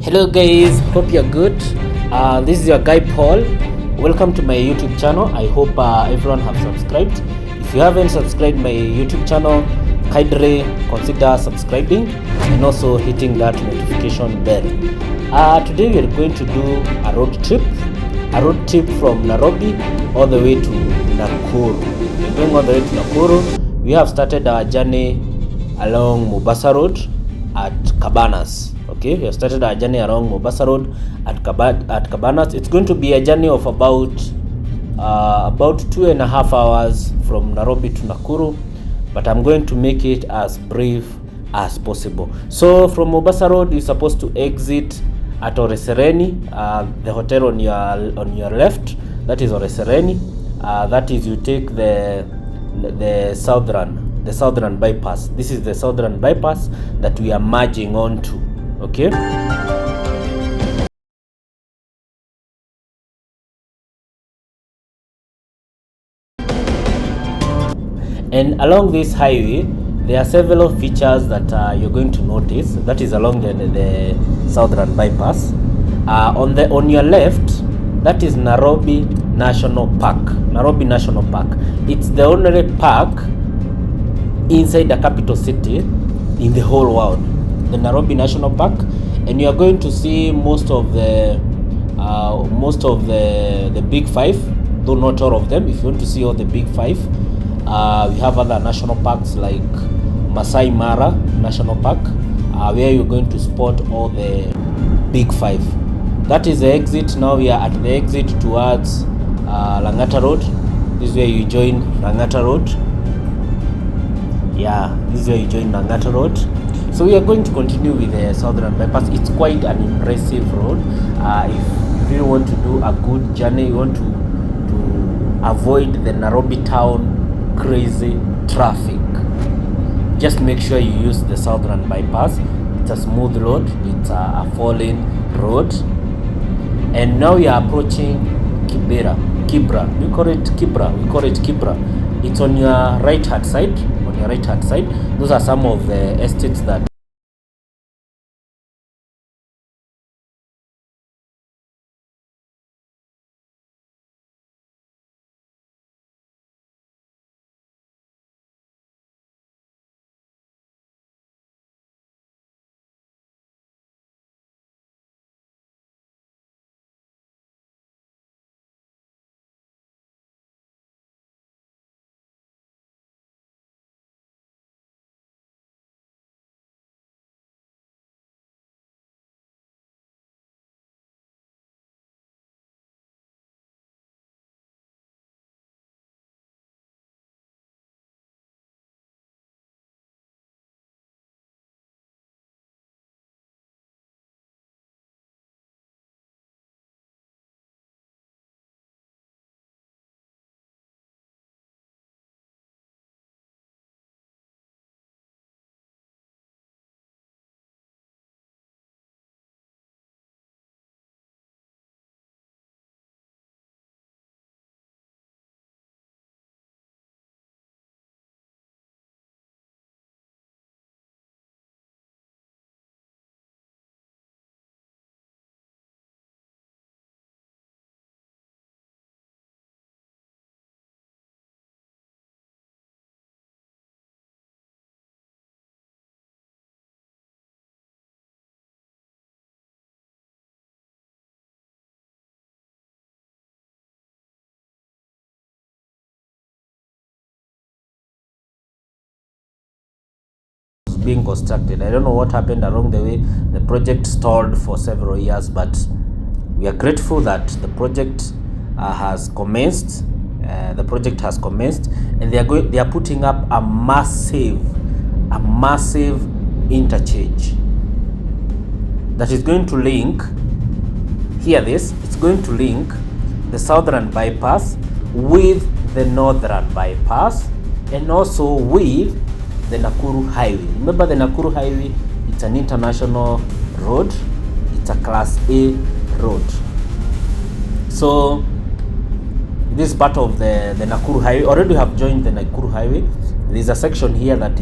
Hello guys, hope you're good. This is your guy Paul. Welcome to my YouTube channel. I hope everyone have subscribed. If you haven't subscribed my YouTube channel, kindly consider subscribing and also hitting that notification bell. Today we are going to do a road trip from Nairobi all the way to Nakuru. We're going all the way to Nakuru. We have started our journey along Mombasa Road at Cabanas. Okay, we have started our journey along Mombasa Road at Cabanas. It's going to be a journey of about 2.5 hours from Nairobi to Nakuru, but I'm going to make it as brief as possible. So from Mombasa Road, you're supposed to exit at Oresereni, the hotel on your left. That is Oresereni. That is, you take the southern bypass. This is the southern bypass that we are merging onto. Okay, and along this highway there are several features that you're going to notice. That is along the southern bypass. On your left, that is Nairobi National Park. Nairobi National Park. It's the only park inside the capital city in the whole world, the Nairobi National Park, and you are going to see most of the big five, though not all of them. If you want to see all the big five, we have other national parks like Masai Mara National Park, where you're going to spot all the big five. That is the exit. Now we are at the exit towards Langata Road. This is where you join Langata Road. Yeah, this is where you join Nakuru Road. So we are going to continue with the southern bypass. It's quite an impressive road. If you really want to do a good journey, you want to avoid the Nairobi town crazy traffic, just make sure you use the southern bypass. It's a smooth road. It's a falling road. And now we are approaching Kibra. We call it Kibra. It's on your right hand side. Those are some of the estates that being constructed. I don't know what happened along the way. The project stalled for several years, but we are grateful that the project has commenced. And they are putting up a massive interchange that is going to link. It's going to link the southern bypass with the northern bypass and also with the Nakuru Highway. Remember, the Nakuru Highway, it's an international road. It's a class A road. So this part of the Nakuru Highway, already have joined the Nakuru Highway. There is a section here that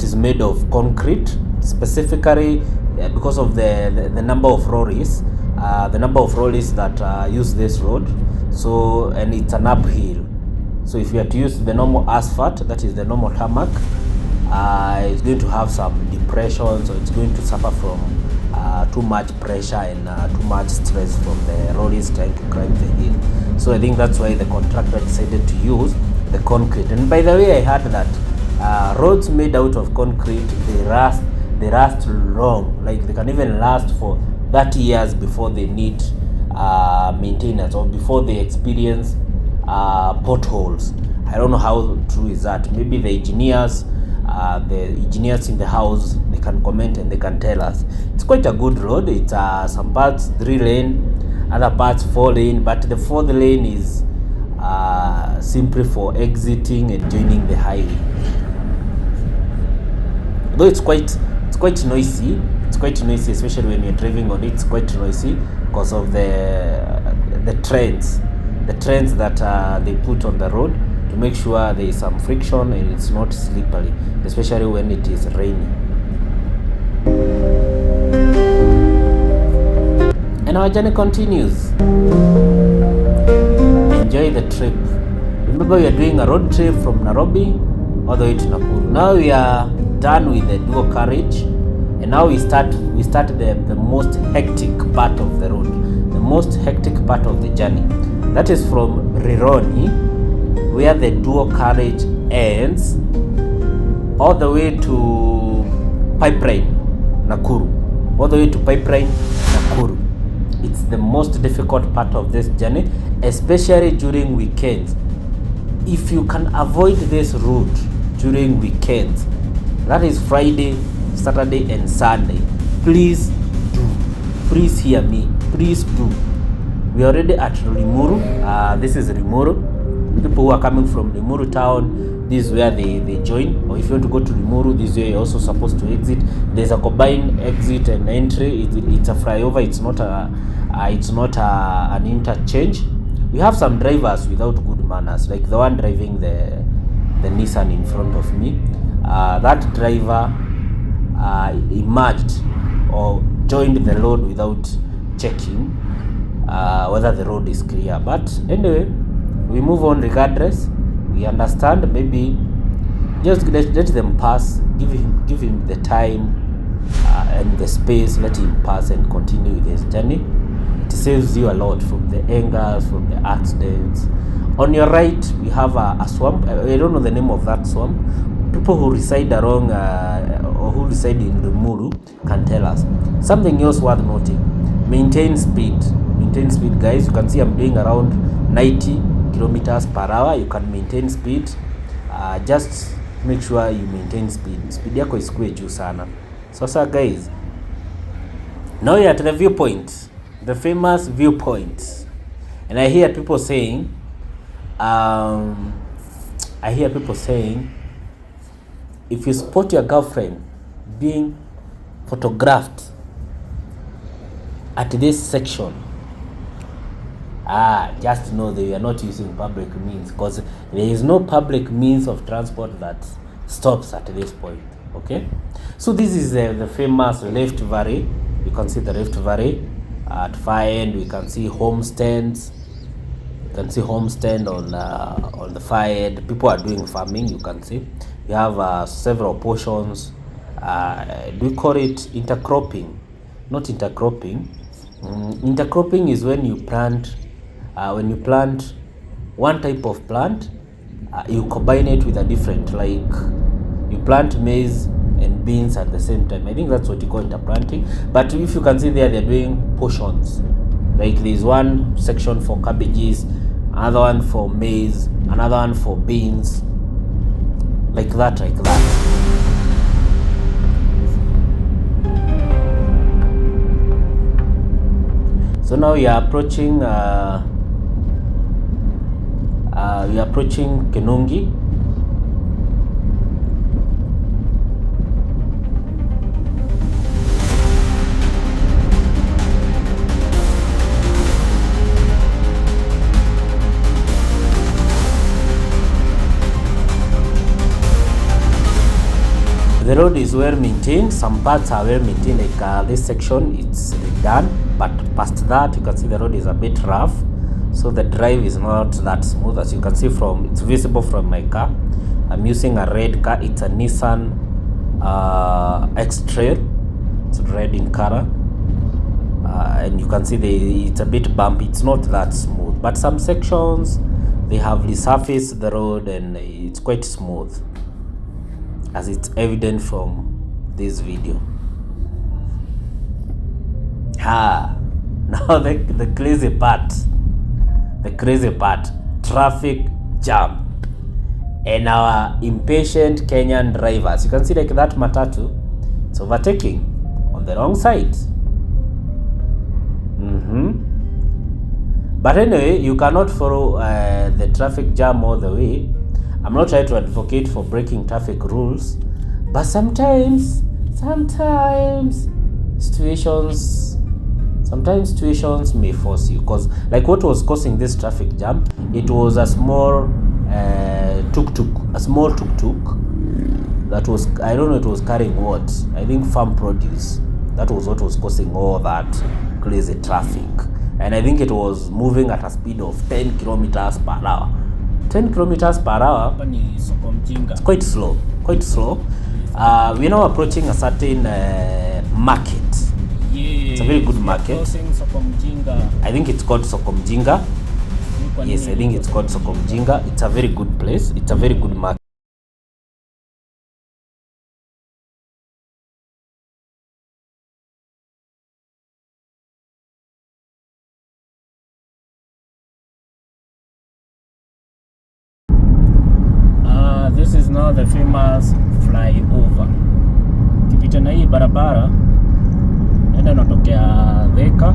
is made of concrete. Specifically, because of the number of lorries, that use this road. So, and it's an uphill. So if you are to use the normal asphalt, that is the normal tarmac, it's going to have some depression, so it's going to suffer from too much pressure and too much stress from the lorries trying to climb the hill. So I think that's why the contractor decided to use the concrete. And by the way, I heard that roads made out of concrete, they last long. Like they can even last for 30 years before they need maintenance, or before they experience potholes. I don't know how true is that. Maybe the engineers in the house, they can comment and they can tell us. It's quite a good road. It's some parts 3 lane, other parts 4 lane, but the 4th lane is simply for exiting and joining the highway. Though it's quite noisy. It's quite noisy, especially when you're driving on it. It's quite noisy because of the trains that they put on the road to make sure there is some friction and it's not slippery, especially when it is rainy. And our journey continues. Enjoy the trip. Remember, we are doing a road trip from Nairobi all the way to Nakuru. Now we are done with the dual carriage, and now we start the most hectic part of the road, the most hectic part of the journey. That is from Rironi, where the dual carriage ends, all the way to Pipeline, Nakuru. All the way to Pipeline, Nakuru. It's the most difficult part of this journey, especially during weekends. If you can avoid this route during weekends, that is Friday, Saturday and Sunday, please do. Please hear me. Please do. We are already at Limuru. This is Limuru. People who are coming from Limuru town, this is where they join. Or if you want to go to Limuru, this is where you're also supposed to exit. There's a combined exit and entry. It's a flyover. It's not an interchange. We have some drivers without good manners, like the one driving the Nissan in front of me. That driver emerged or joined the road without checking whether the road is clear. But anyway, we move on regardless. We understand. Maybe just let them pass. Give him the time and the space. Let him pass and continue with his journey. It saves you a lot from the angers, from the accidents. On your right, we have a swamp. I don't know the name of that swamp. People who reside around or who reside in Limuru can tell us. Something else worth noting: maintain speed. Maintain speed, guys. You can see I'm doing around 90 kilometers per hour. You can maintain speed. Just make sure you maintain speed. Speed yako isikue juu sana. So guys, now you're at the viewpoint, the famous viewpoint, and I hear people saying, if you spot your girlfriend being photographed at this section, just know that you are not using public means, because there is no public means of transport that stops at this point. Okay, so this is the famous Rift Valley. You can see the Rift Valley. At far end, we can see homestands. You can see homestand on the far end. People are doing farming. You can see we have several portions. We call it intercropping, not intercropping. Intercropping is when you plant one type of plant, you combine it with a different, like you plant maize and beans at the same time. I think that's what you call interplanting. But if you can see there, they're doing portions. Like there's one section for cabbages, another one for maize, another one for beans, like that. So now we are approaching Kenungi. The road is well maintained. Some parts are well maintained, like this section it's done, but past that you can see the road is a bit rough, so the drive is not that smooth. As you can see from, it's visible from my car. I'm using a red car. It's a Nissan X-Trail. It's red in color, and you can see it's a bit bumpy. It's not that smooth, but some sections they have resurfaced the road and it's quite smooth, as it's evident from this video. Now the crazy part, traffic jam and our impatient Kenyan drivers. You can see like that matatu, it's overtaking on the wrong side. But anyway, you cannot follow the traffic jam all the way. I'm not trying to advocate for breaking traffic rules, but sometimes situations may force you, because like what was causing this traffic jam, it was a small tuk-tuk that was, I don't know, it was carrying what, I think farm produce. That was what was causing all that crazy traffic, and I think it was moving at a speed of 10 kilometers per hour. 10 kilometers per hour. It's quite slow. We're now approaching a certain market. It's a very good market. I think it's called Sokomjinga. Yes, I think it's called Sokomjinga. It's a very good place. It's a very good market. This is now the famous flyover. Ukipita na hii barabara nenda unatokea Thika,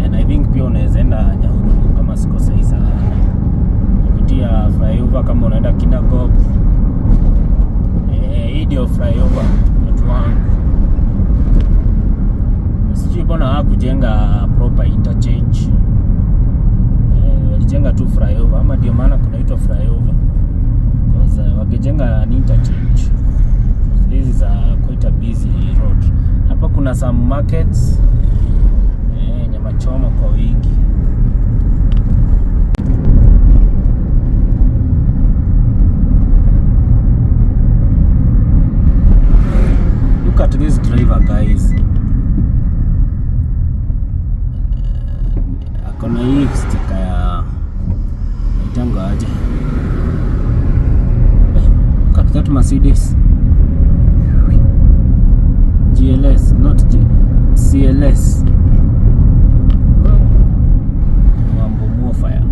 and I think pia unaweza enda Nyahururu kama sikosei sana. Ukipitia flyover kama unaenda Kinangop. Hii ndio flyover watu wangu. Sijui mbona hawakujenga proper interchange. Walijenga tu flyover, ama ndio maana kunaitwa flyover. Because wakijenga an interchange, this is quite a busy road. Hapa kuna some markets, nyama choma kwa wingi. Look at this driver, guys. Akona hii sticker ya itango aje. Look at that Mercedes GLS, not CLS. Mambo mwafaya.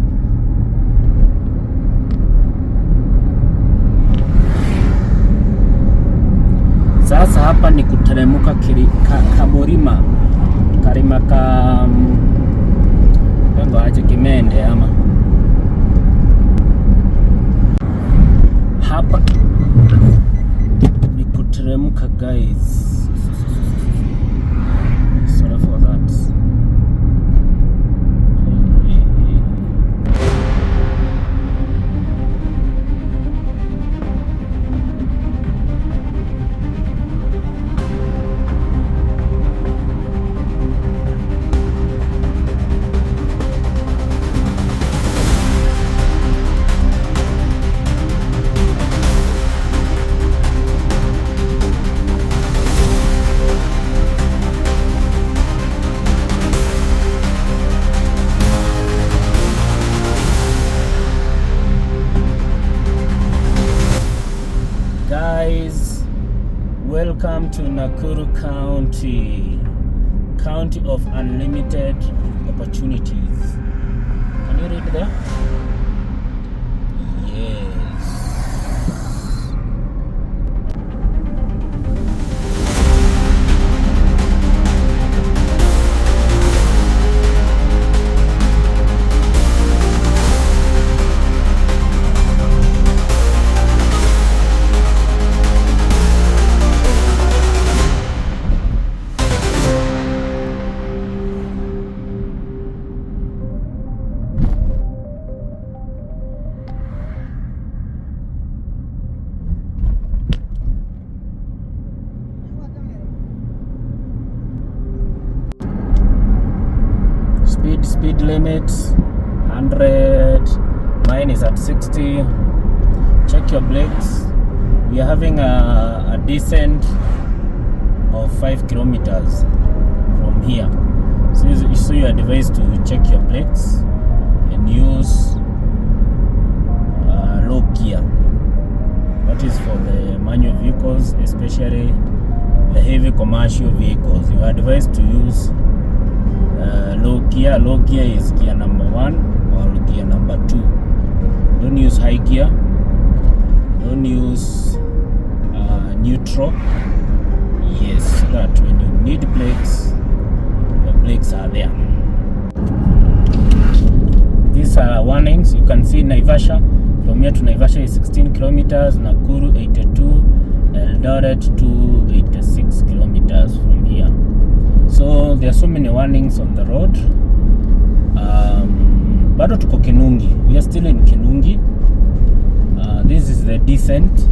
Sasa hapa ni kuteremuka Kamorima. Karima Bengo aje Kimende ama. Hapa ni kuteremuka, guys. Sorry for that. Guys, welcome to Nakuru County of unlimited opportunities. Can you read there? Yes. speed limit 100. Mine is at 60. Check your brakes. We are having a descent of 5 kilometers from here, so you are advised to check your brakes and use low gear. That is for the manual vehicles, especially the heavy commercial vehicles. You are advised to use low gear. Low gear is gear number 1 or gear number 2. Don't use high gear. Don't use neutral. Yes, so that when you need brakes, the brakes are there. These are warnings. You can see Naivasha. From here to Naivasha is 16 kilometers. Nakuru 82. Eldoret to 86 kilometers from here. So there are so many warnings on the road. Bado tuko Kinungi. We are still in Kinungi. This is the descent.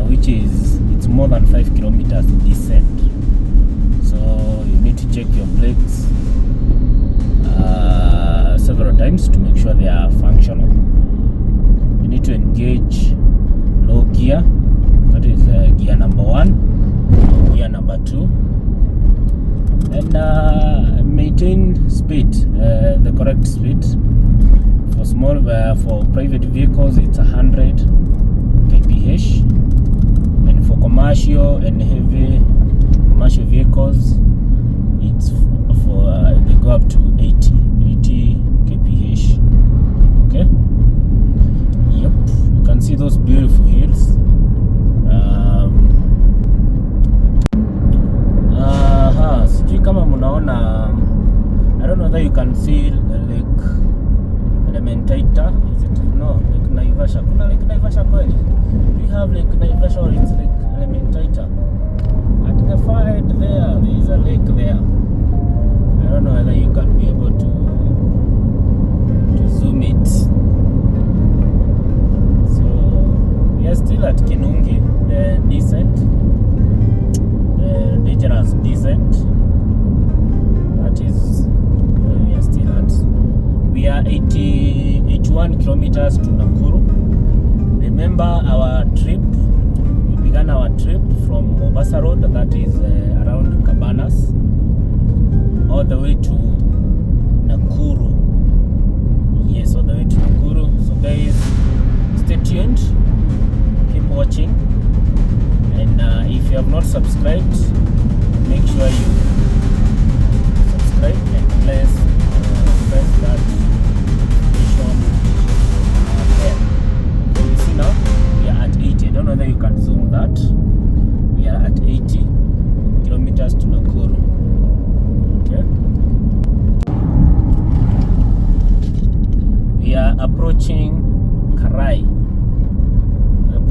Which is, it's more than 5 kilometers descent. So you need to check your brakes several times to make sure they are functional. You need to engage low gear. That is gear number 1, gear number 2, and maintain speed, the correct speed. For small, for private vehicles, it's 100 kph, and for commercial and heavy commercial vehicles, it's for they go up to 80 kph. Okay. Yep. You can see those beautiful hills. Sijui kama munaona, I don't know that you can see Lake Elementaita. Is it? No, Lake Naivasha. Kuna Lake Naivasha kweli? Do you have Lake Naivasha or it's Lake Elementaita? At the far end there is a lake there. I don't know whether you can be able to zoom it. So we are still at Kinungi, the descent, the dangerous descent. That is where we are still at. We are 81 kilometers to Nakuru. Remember our trip, we began our trip from Mombasa Road, that is around Cabanas, all the way to Nakuru. Yes, all the way to Nakuru. So guys, stay tuned, keep watching, and if you have not subscribed, make sure you subscribe and press that notification bell. Okay, you see now we are at 80. I don't know whether you can zoom that. We are at 80 kilometers to Nakuru. Okay. We are approaching Karai.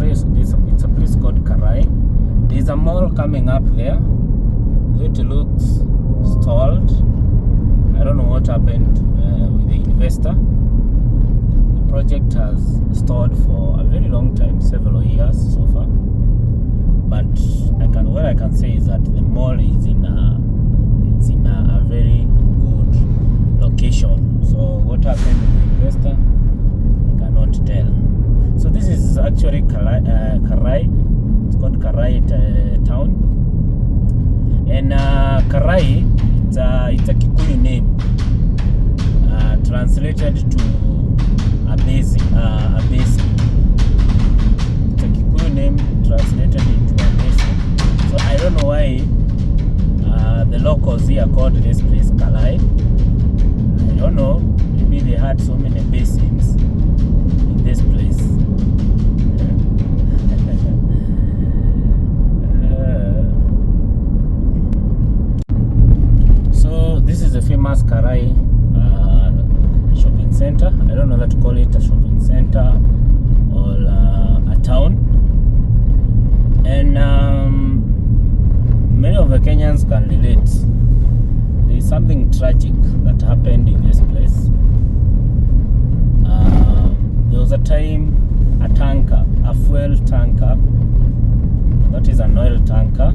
It's a place called Karai. There's a mall coming up there. It looks stalled. I don't know what happened with the investor. The project has stalled for a very long time, several years so far. But what I can say is that the mall is in a very good location. So what happened with the investor, I cannot tell. So this is actually Karai. It's called Karai town. And Karai, it's a Kikuyu name, translated to a basin. It's a Kikuyu name translated into a basin. So I don't know why the locals here called this place Karai. I don't know. Maybe they had so many basins in this place. This is the famous Karai shopping center. I don't know how to call it a shopping center or a town. And many of the Kenyans can relate. There is something tragic that happened in this place. There was a time a fuel tanker, that is an oil tanker,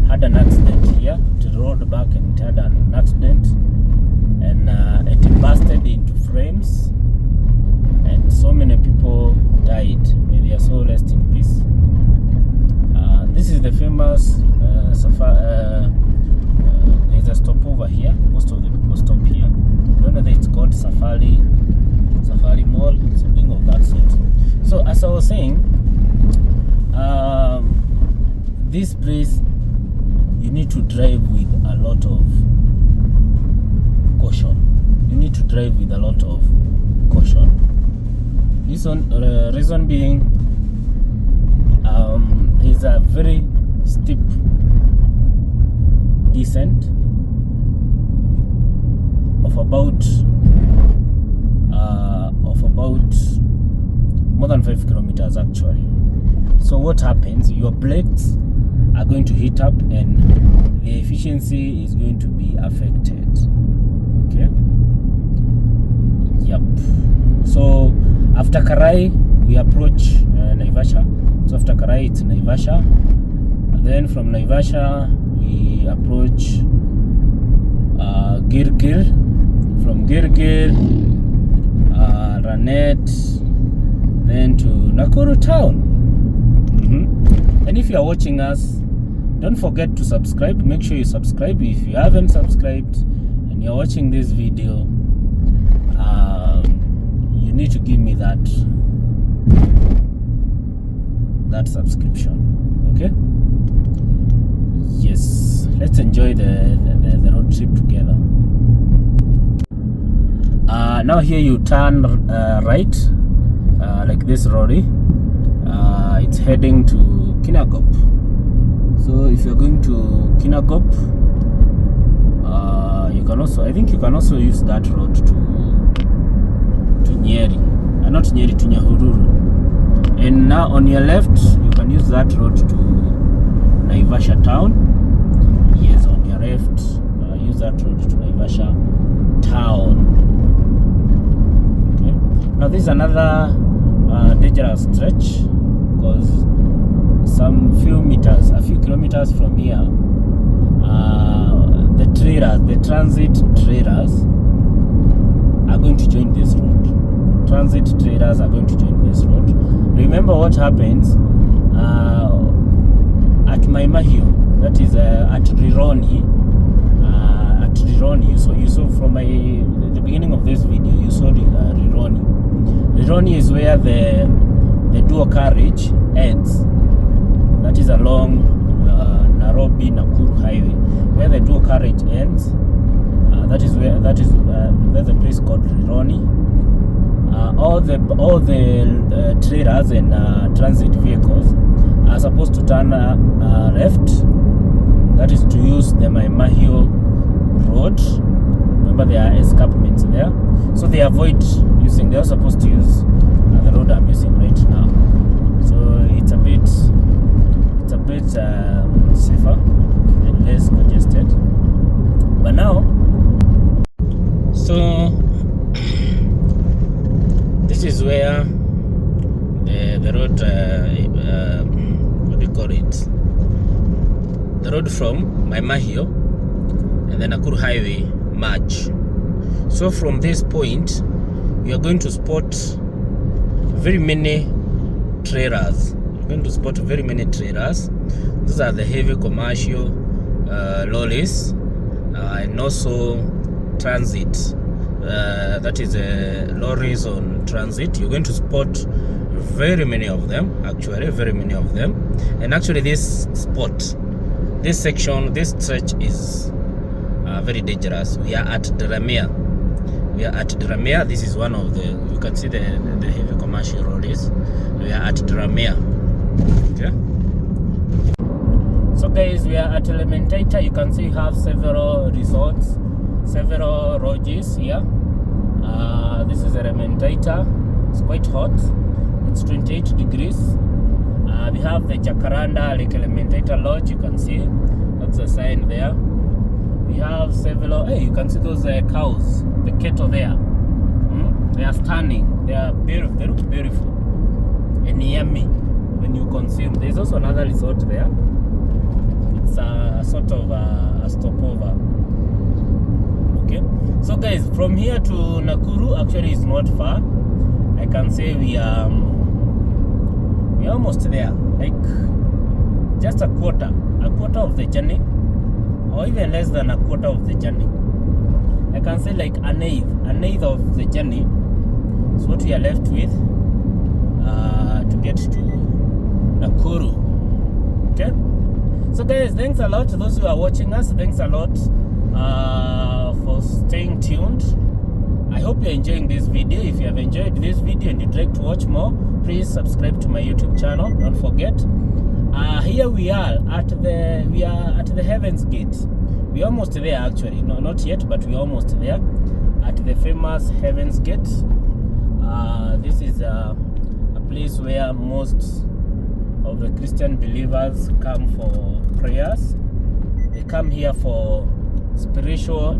had an accident here. The road back and it had an accident, and it busted into frames, and so many people died. May their soul rest in peace. This is the famous there's a stopover here. Most of the people stop here. I don't know whether it's called Safari Mall, something of that sort. So as I was saying, this place, you need to drive with a lot of caution. You need to drive with a lot of caution. Reason being, there's a very steep descent of about more than 5 kilometers actually. So what happens, your brakes are going to heat up and the efficiency is going to be affected. Okay, yep. So after Karai we approach Naivasha. So after Karai it's Naivasha, and then from Naivasha we approach Girgir. From Girgir, Ranet, then to Nakuru town. And if you are watching us, don't forget to subscribe. Make sure you subscribe if you haven't subscribed and you're watching this video. You need to give me that subscription. Okay, yes, let's enjoy the road trip together. Now here you turn right, like this lorry. It's heading to Kinangop. So if you're going to Kinangop, you can also, I think you can also use that road to Nyeri, not Nyeri, to Nyahururu. And now on your left, you can use that road to Naivasha town. Yes, on your left, use that road to Naivasha town. Okay. Now this is another dangerous stretch, because a few kilometers from here, the transit trailers are going to join this road. Remember what happens at Maimahio, that is at Rironi. So you saw from the beginning of this video, you saw Rironi. Rironi is where the dual carriage ends. That is along Nairobi Nakuru highway, where the dual carriage ends. There's a place called Rironi. All the trailers and transit vehicles are supposed to turn left. That is to use the Maimahio road. Remember, there are escarpments there, so they avoid using. They are supposed to use the road I'm using right now. So it's a bit safer and less congested. But now, so this is where the road, what do you call it? The road from Maimahio and the Nakuru highway merge. So from this point, you are going to spot very many trailers. Those are the heavy commercial lorries, and also transit. That is lorries on transit. You're going to spot very many of them. And actually, this stretch is very dangerous. We are at Deramere. This is one of the, you can see the heavy commercial lorries. We are at Deramere. Okay. So guys, we are at Elementator. You can see we have several resorts, several lodges here. This is Elementator. It's quite hot. It's 28 degrees. We have the Jacaranda Lake Elementator Lodge. You can see that's a sign there. We have several. Hey, you can see those cows, the cattle there. They are stunning. They are beautiful. They look beautiful and yummy when you consume. There's also another resort there. It's a sort sort of a stopover. Okay, so guys, from here to Nakuru actually is not far. I can say we are almost there, like just a quarter of the journey, or even less than a quarter of the journey. I can say like an eighth of the journey is what we are left with to get to Nakuru. Okay, so guys, thanks a lot to those who are watching us. Thanks a lot for staying tuned. I hope you're enjoying this video. If you have enjoyed this video and you'd like to watch more, please subscribe to my YouTube channel. Don't forget. Here we are at the Heaven's Gate. We're almost there actually. No, not yet, but we're almost there at the famous Heaven's Gate. This is a place where most of the Christian believers come for prayers. They come here for spiritual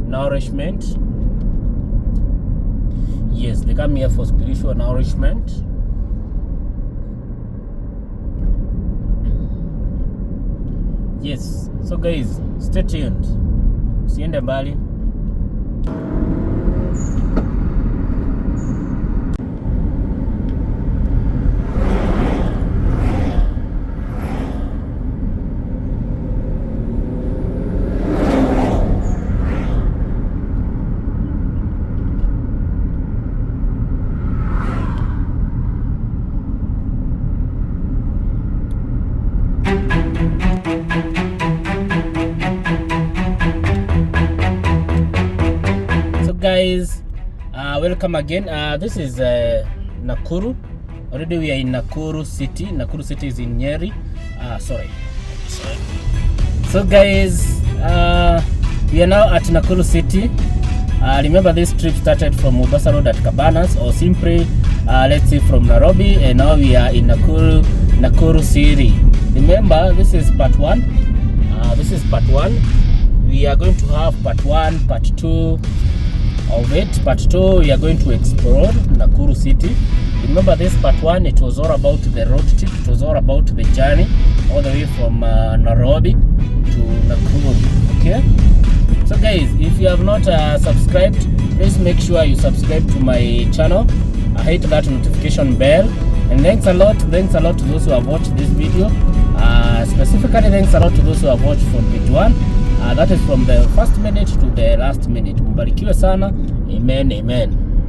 nourishment. Yes, they come here for spiritual nourishment. Yes, so guys, stay tuned. Usiende mbali. Guys, welcome again. This is Nakuru. Already we are in Nakuru city. Nakuru city is in Nyeri. Sorry. So guys, we are now at Nakuru city. Remember, this trip started from Mombasa Road at Cabanas, or simply let's say from Nairobi, and now we are in Nakuru city. Remember, this is part 1. This is part 1. We are going to have part 1, part 2 of it. Part 2, we are going to explore Nakuru city. Remember, this part 1, it was all about the road trip. It was all about the journey all the way from Nairobi to Nakuru. Okay, so guys, if you have not subscribed, please make sure you subscribe to my channel. Hit that notification bell, and thanks a lot to those who have watched this video. Specifically, thanks a lot to those who have watched from page 1. That is from the first minute to the last minute. Mbarikiwe sana. Amen, amen.